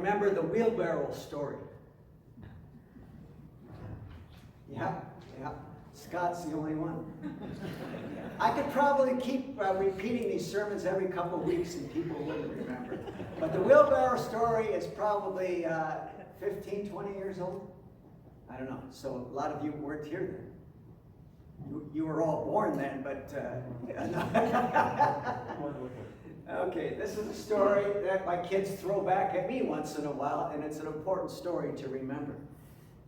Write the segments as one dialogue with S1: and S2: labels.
S1: remember the wheelbarrow story? Yeah. Scott's the only one. I could probably keep repeating these sermons every couple of weeks and people wouldn't remember. But the wheelbarrow story is probably 15, 20 years old. I don't know. So a lot of you weren't here then. You were all born then, but... Okay, this is a story that my kids throw back at me once in a while, and it's an important story to remember.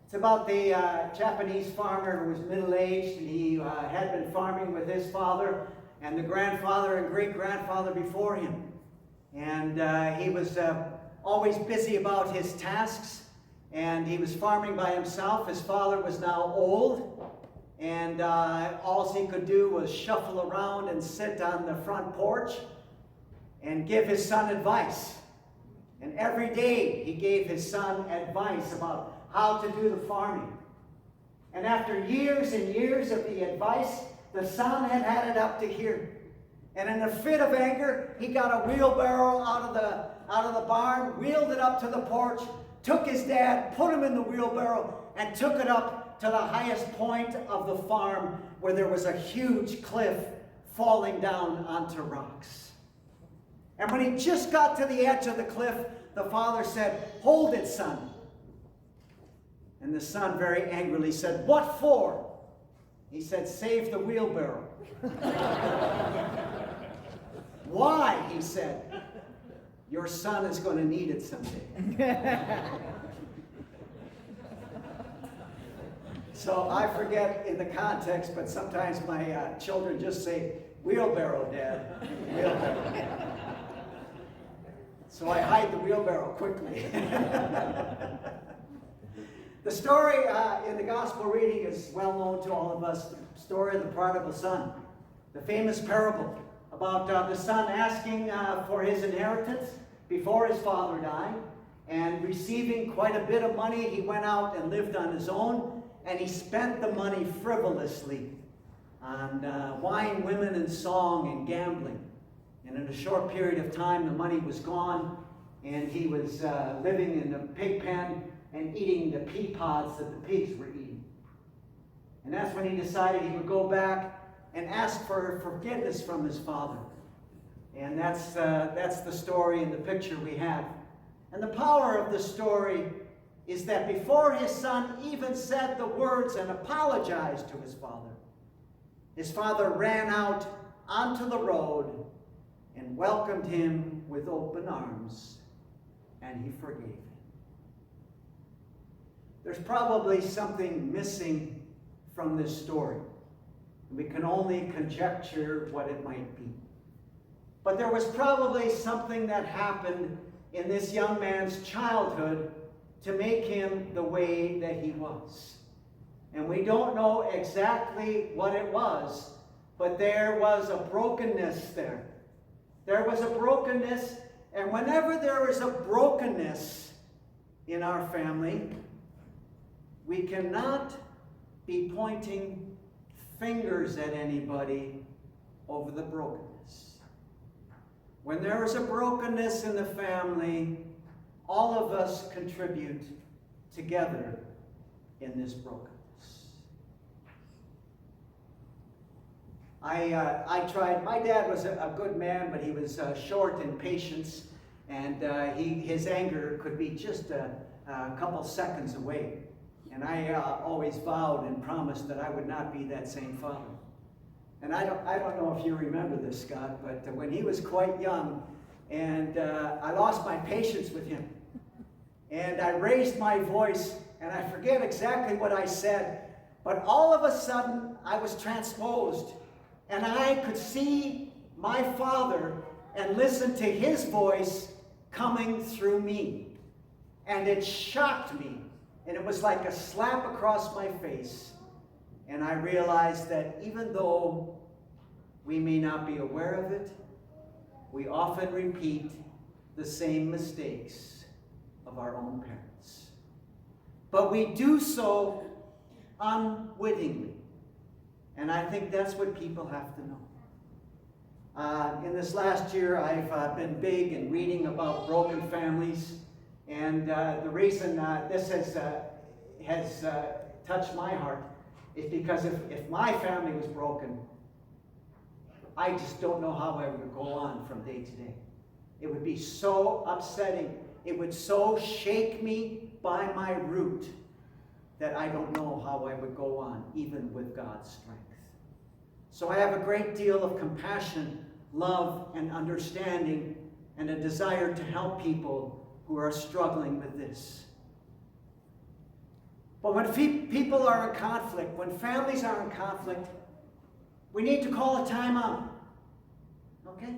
S1: It's about the Japanese farmer who was middle-aged, and he had been farming with his father and the grandfather and great-grandfather before him. And he was always busy about his tasks, and he was farming by himself. His father was now old, and all he could do was shuffle around and sit on the front porch and give his son advice. And every day he gave his son advice about how to do the farming. And after years and years of the advice, the son had had it up to here. And in a fit of anger, he got a wheelbarrow out of the barn, wheeled it up to the porch, took his dad, put him in the wheelbarrow, and took it up to the highest point of the farm where there was a huge cliff falling down onto rocks. And when he just got to the edge of the cliff, the father said, "Hold it, son." And the son very angrily said, "What for?" He said, "Save the wheelbarrow." "Why?" he said. "Your son is going to need it someday." So I forget in the context, but sometimes my children just say, "Wheelbarrow, Dad, wheelbarrow." So I hide the wheelbarrow quickly. The story in the gospel reading is well known to all of us, the story of the prodigal son, the famous parable about the son asking for his inheritance before his father died, and receiving quite a bit of money. He went out and lived on his own, and he spent the money frivolously on wine, women, and song, and gambling. And in a short period of time, the money was gone, and he was living in a pig pen and eating the pea pods that the pigs were eating. And that's when he decided he would go back and ask for forgiveness from his father. And that's the story and the picture we have. And the power of the story is that before his son even said the words and apologized to his father ran out onto the road and welcomed him with open arms, and he forgave him. There's probably something missing from this story. We can only conjecture what it might be. But there was probably something that happened in this young man's childhood to make him the way that he was. And we don't know exactly what it was, but there was a brokenness there. There was a brokenness, and whenever there is a brokenness in our family, we cannot be pointing fingers at anybody over the brokenness. When there is a brokenness in the family, all of us contribute together in this brokenness. I tried. My dad was a good man, but he was short in patience, and his anger could be just a couple seconds away. And I always vowed and promised that I would not be that same father. And I don't know if you remember this, Scott, but when he was quite young, and I lost my patience with him, and I raised my voice, and I forget exactly what I said, but all of a sudden I was transposed, and I could see my father and listen to his voice coming through me. And it shocked me. And it was like a slap across my face. And I realized that even though we may not be aware of it, we often repeat the same mistakes of our own parents. But we do so unwittingly. And I think that's what people have to know. In this last year, I've been big in reading about broken families And the reason this has touched my heart is because if my family was broken, I just don't know how I would go on from day to day. It would be so upsetting. It would so shake me by my root that I don't know how I would go on, even with God's strength. So I have a great deal of compassion, love, and understanding, and a desire to help people who are struggling with this. But when people are in conflict, when families are in conflict, we need to call a timeout. Okay?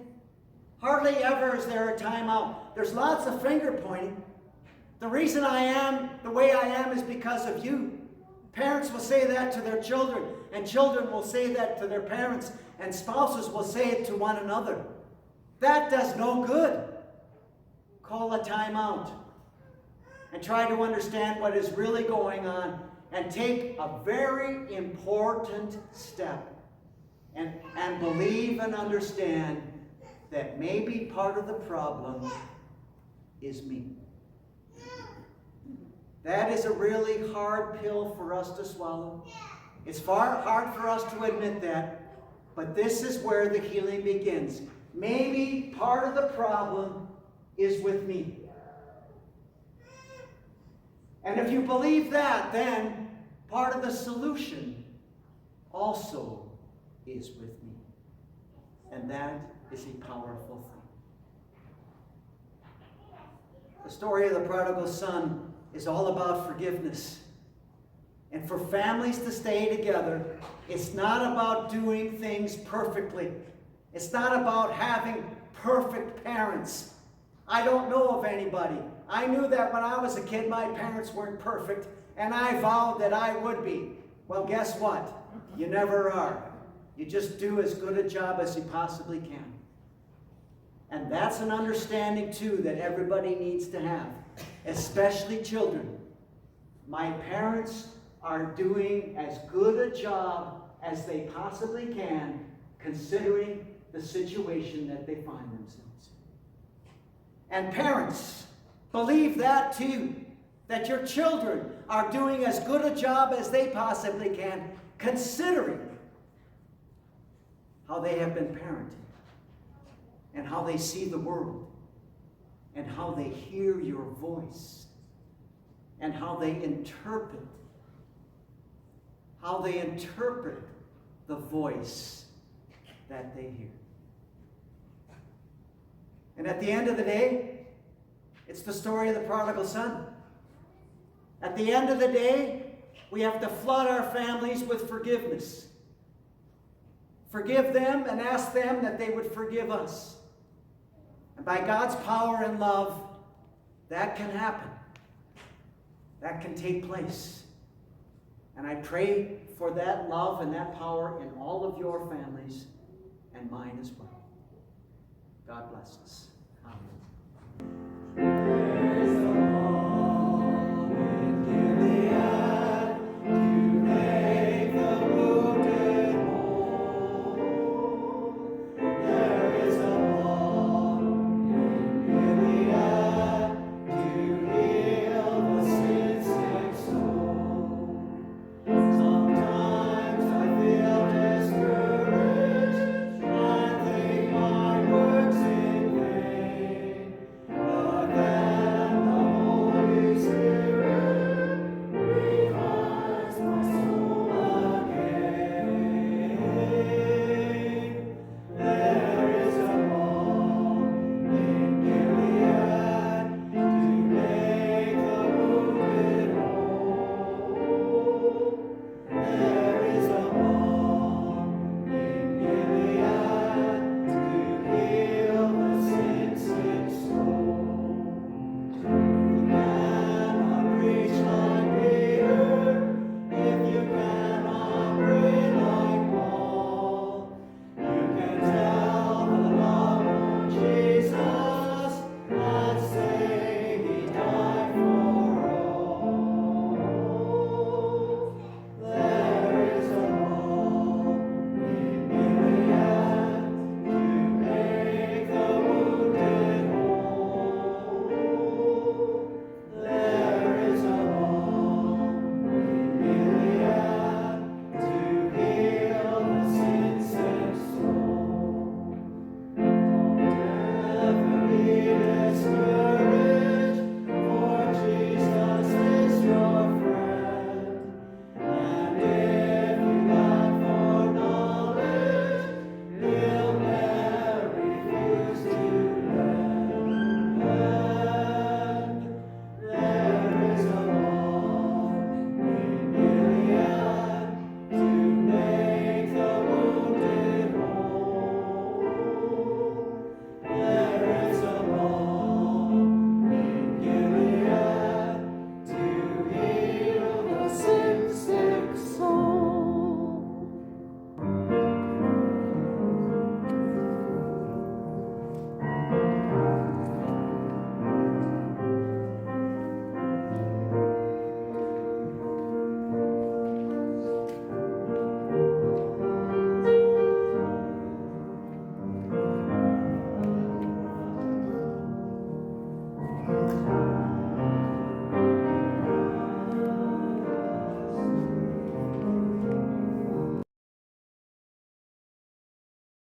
S1: Hardly ever is there a timeout. There's lots of finger pointing. The reason I am the way I am is because of you. Parents will say that to their children, and children will say that to their parents, and spouses will say it to one another. That does no good. Call a timeout and try to understand what is really going on and take a very important step and believe and understand that maybe part of the problem is me. That is a really hard pill for us to swallow. It's hard for us to admit that, but this is where the healing begins. Maybe part of the problem is with me. And if you believe that, then part of the solution also is with me. And that is a powerful thing. The story of the prodigal son is all about forgiveness. And for families to stay together, it's not about doing things perfectly. It's not about having perfect parents. I don't know of anybody. I knew that when I was a kid, my parents weren't perfect, and I vowed that I would be. Well, guess what? You never are. You just do as good a job as you possibly can. And that's an understanding, too, that everybody needs to have, especially children. My parents are doing as good a job as they possibly can, considering the situation that they find themselves in. And parents, believe that too, that your children are doing as good a job as they possibly can, considering how they have been parented, and how they see the world, and how they hear your voice, and how they interpret the voice that they hear. And at the end of the day, it's the story of the prodigal son. At the end of the day, we have to flood our families with forgiveness. Forgive them and ask them that they would forgive us. And by God's power and love, that can happen. That can take place. And I pray for that love and that power in all of your families and mine as well. God bless us. Amen.